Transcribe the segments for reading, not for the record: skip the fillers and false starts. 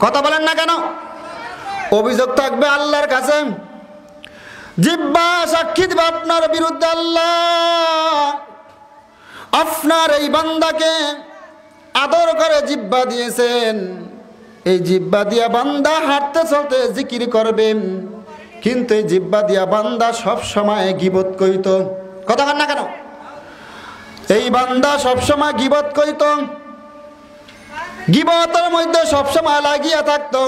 কথা বলেন না কেন? অভিযোগ থাকবে আল্লাহর কাছে, জিহ্বা সাক্ষী দিবে আপনার বিরুদ্ধে। আল্লাহ আপনার এই বান্দাকে আদর করে জিহ্বা দিয়েছেন, এই জিহ্বা দিয়া বান্দা হাঁটতে চলতে জিকির করবেন, কিন্তু এই জিহ্বা দিয়া বান্দা সব সময় গীবত করিত। কথা বলেন না কেন? এই বান্দা সব সময় গীবত করিত, গীবতের মধ্যে সব সময় লাগিয়া থাকতো,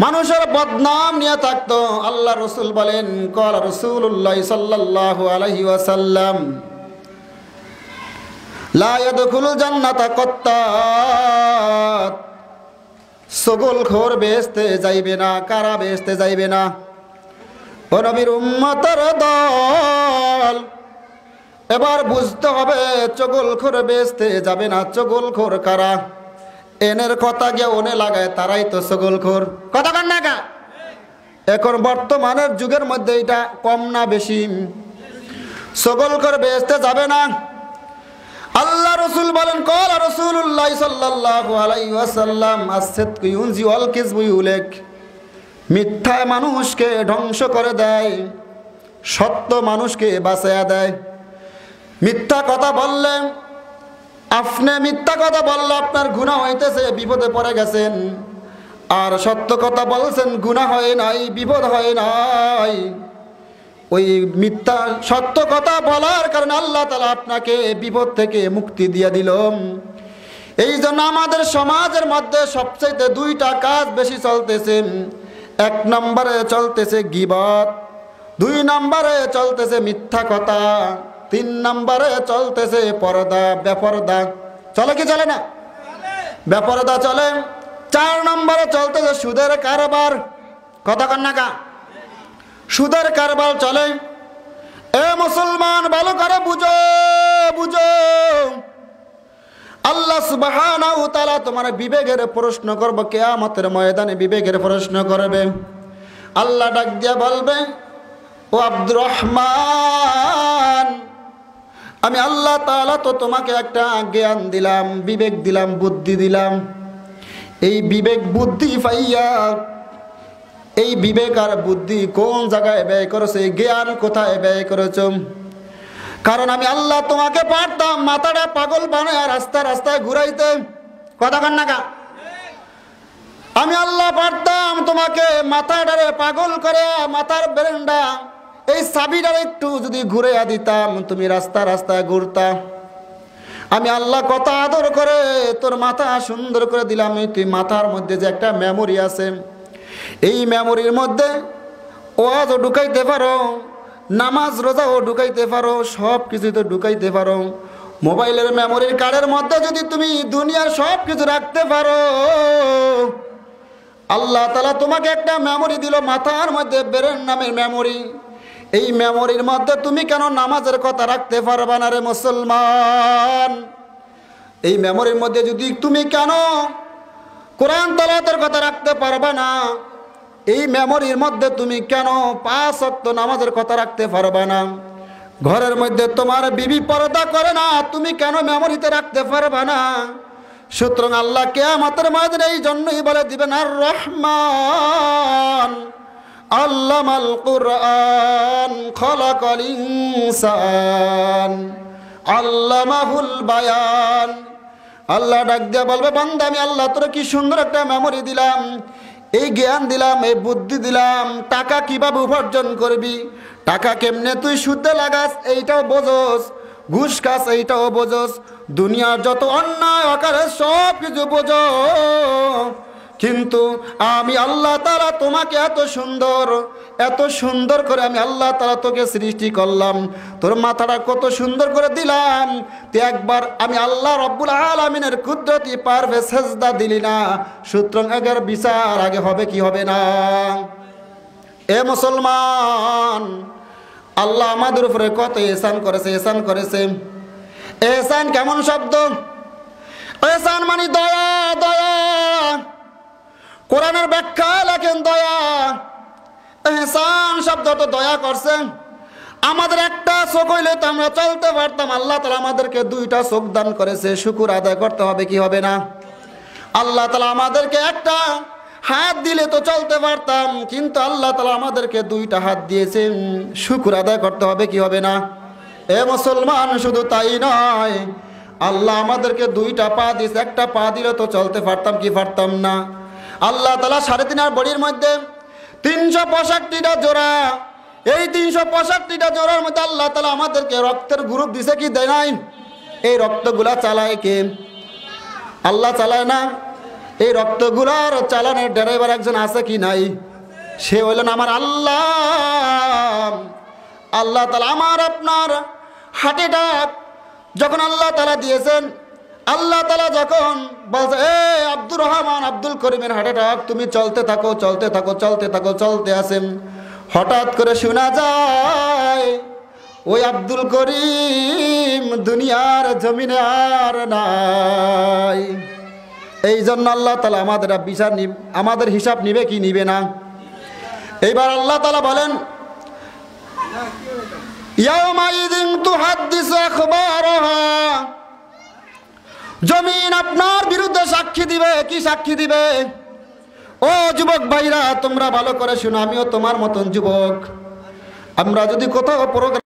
মানুষের বদনাম নিয়ে থাকতো। আল্লাহ রসুল বলেন, ক্বালা রাসূলুল্লাহ সাল্লাল্লাহু আলাইহি ওয়াসাল্লাম, লা ইয়াদখুলুল জান্নাতা কাত্তাত, সগলখোর বেহেশতে যাইবে না। কারা বেহেশতে যাইবে না? ও নবীর উম্মতের দল, এবার বুঝতে হবে চগলখোর বেহেশতে যাবে না। চগলখোর কারা? এনের কথা গিয়ে ওনে লাগায় তারাই তো চগলখোর। কথা কান না? এখন বর্তমানের যুগের মধ্যে এটা কম না বেশি? চগলখোর বেহেশতে যাবে না। আল্লাহ রসুল বলেন, ক্বালা রাসূলুল্লাহ সাল্লাল্লাহু আলাইহি ওয়াসাল্লাম, আস-সিদকু ইউনজি ওয়াল কিযবু ইউহলিক, মিথ্যায় মানুষকে ধ্বংস করে দেয়, সত্য মানুষকে বাঁচায়া দেয়। মিথ্যা কথা বললে, আপনি মিথ্যা কথা বললে আপনার গুনাহ হইতেছে, বিপদে পড়ে গেছেন। আর সত্য কথা বলছেন, গুনাহ হয় নাই, বিপদ হয় নাই। ওই মিথ্যা সত্য কথা বলার কারণে আল্লাহ তাআলা আপনাকে বিপদ থেকে মুক্তি দিয়ে দিল। এই জন্য আমাদের সমাজের মধ্যে সবচেয়ে দুইটা কাজ বেশি চলতেছে। এক নম্বরে চলতেছে গীবত, দুই নম্বরে চলতেছে মিথ্যা কথা, তিন নম্বরে চলতেছে পর্দা বেপর্দা। চলে কি চলে না? বেপর্দা চলে। চার নম্বরে চলতেছে সুদের কারবার। কথা কন না কা? সুদের কারবার চলে। এ মুসলমান, ভালো করে বুঝো, বুঝো। আল্লাহ সুবহানাহু ওয়া তাআলা তোমার বিবেকের প্রশ্ন করবে, কিয়ামতের ময়দানে বিবেকের প্রশ্ন করবে। আল্লাহ ডাক দিয়া বলবে, ও আব্দুর রহমান, আমি আল্লাহ তাআলা তো তোমাকে একটা জ্ঞান দিলাম, বিবেক দিলাম, বুদ্ধি দিলাম। এই বিবেক বুদ্ধি পাইয়া, এই বিবেক আর বুদ্ধি কোন জায়গায় ব্যয় করেছে, জ্ঞান কোথায় ব্যয় করেছ? কারণ আমি আল্লাহ তোমাকে পারতাম মাথাটা পাগল বানায় রাস্তায় রাস্তায় ঘুরাইতে। কথা কান না কা? আমি আল্লাহ পারতাম তোমাকে মাথাটারে পাগল করে, মাথার ব্রেনটা এই চাবিটার একটু যদি ঘুরে দিতাম, তুমি রাস্তা রাস্তায় ঘুরতা। আমি আল্লাহ কত আদর করে তোর মাথা সুন্দর করে দিলাম। তুই মাথার মধ্যে যে একটা মেমোরি আছে, এই মেমোরির মধ্যে ওয়াজও ঢুকাইতে পারো, নামাজ রোজাও ঢুকাইতে পারো, সব কিছুই তো ঢুকাইতে পারো। মোবাইলের মেমোরির কার্ডের মধ্যে যদি তুমি দুনিয়ার সব কিছু রাখতে পারো, আল্লাহ তাআলা তোমাকে একটা মেমোরি দিল মাথার মধ্যে, ব্রেন নামের মেমোরি। এই মেমোরির মধ্যে তুমি কেন নামাজের কথা রাখতে পারবা না রে মুসলমান? এই মেমোরির মধ্যে যদি তুমি কেন কোরআন তেলাওয়াতের কথা রাখতে পারবা না? এই মেমোরির মধ্যে তুমি কেন 5 ওয়াক্ত নামাজের কথা রাখতে পারবা না? ঘরের মধ্যে তোমার বিবি পর্দা করে না, তুমি কেন মেমোরিতে রাখতে পারবা না? সুতরাং আল্লাহ কিয়ামতের ময়দানে এই জন্যই বলে দিবেন, আর রহমান আল্লামাল কুরআন খলাকাল ইনসান আল্লামাহুল বায়ান। আল্লাহ ডাক দিয়ে বলবে, বান্দা আমি আল্লাহ তোর কি সুন্দর একটা মেমোরি দিলাম, এই জ্ঞান দিলাম, এই বুদ্ধি দিলাম। টাকা কিভাবে উপার্জন করবি, টাকা কেমনে তুই সুদে লাগাস এইটাও বোঝোস, ঘুষ খাস এইটাও বোঝোস, দুনিয়ার যত অন্যায় আকারে সব কিছু বোঝো। কিন্তু আমি আল্লাহ তাআলা তোমাকে এত সুন্দর করে আমি আল্লাহ তাআলা তোকে সৃষ্টি করলাম, তোর মাথাটা কত সুন্দর করে দিলাম, তুই একবার আমি আল্লাহ রব্বুল আলামিনের কুদরতি পারবে সেজদা দিলি না। সুতরাং আগের বিচার আগে হবে কি হবে না? এ মুসলমান, আল্লাহ আমাদের উপরে কত এহসান করেছে, এহসান করেছে। এহসান কেমন শব্দ? এহসান মানে দয়া, দয়া। কোরআনের ব্যাখ্যা লেখেন দয়া। এহসান শব্দ তো দয়া করছেন। আমাদের একটা চোখ হইলে তো আমরা চলতে পারতাম, আল্লাহ তাআলা আমাদেরকে 2টা চোখ দান করেছে। শুকর আদায় করতে হবে কি হবে না? আল্লাহ তাআলা আমাদেরকে একটা হাত দিলে তো চলতে পারতাম, কিন্তু আল্লাহ তাআলা আমাদেরকে দুইটা হাত দিয়েছেন, শুকর আদায় করতে হবে কি হবে না? এ মুসলমান, শুধু তাই নয়, আল্লাহ আমাদেরকে দুইটা পা দিয়েছে, একটা পা দিলে তো চলতে পারতাম কি পারতাম না? আল্লাহ তাআলা 3.5 বডির মধ্যে 365টা জোড়া, এই 365টা জোড়ার মধ্যে আল্লাহ তাআলা আমাদেরকে রক্তের গ্রুপ দিছে কি দেয় নাই? এই রক্তগুলা চালায় কে? আল্লাহ চালায় না? এই রক্তগুলার চালানোর ড্রাইভার একজন আছে কি নাই? সে হইলেন আমার আল্লাহ। আল্লাহ তাআলা আমার আপনার হার্টটা যখন আল্লাহ তাআলা দিয়েছেন, আল্লাহ তাআলা যখন বলছে এ আব্দুর রহমান আব্দুল করিমের হার্টটা তুমি চলতে থাকো চলতে থাকো চলতে থাকো, চলতে আসেন, হঠাৎ করে শোনা যায় ওই আব্দুল করিম দুনিয়ার জমিনে আর নাই। এই জন্য আল্লাহ তাআলা আমাদের হিসাব নিবে কি নিবে না? এইবার আল্লাহ তাআলা বলেন ইয়াউমাইযিন তুহাদ্দিসু আখবারাহা, জমিন আপনার বিরুদ্ধে সাক্ষী দিবে। কি সাক্ষী দিবে? ও যুবক ভাইরা, তোমরা ভালো করে শুনো, আমিও তোমার মতন যুবক। আমরা যদি কোথাও প্রোগ্রাম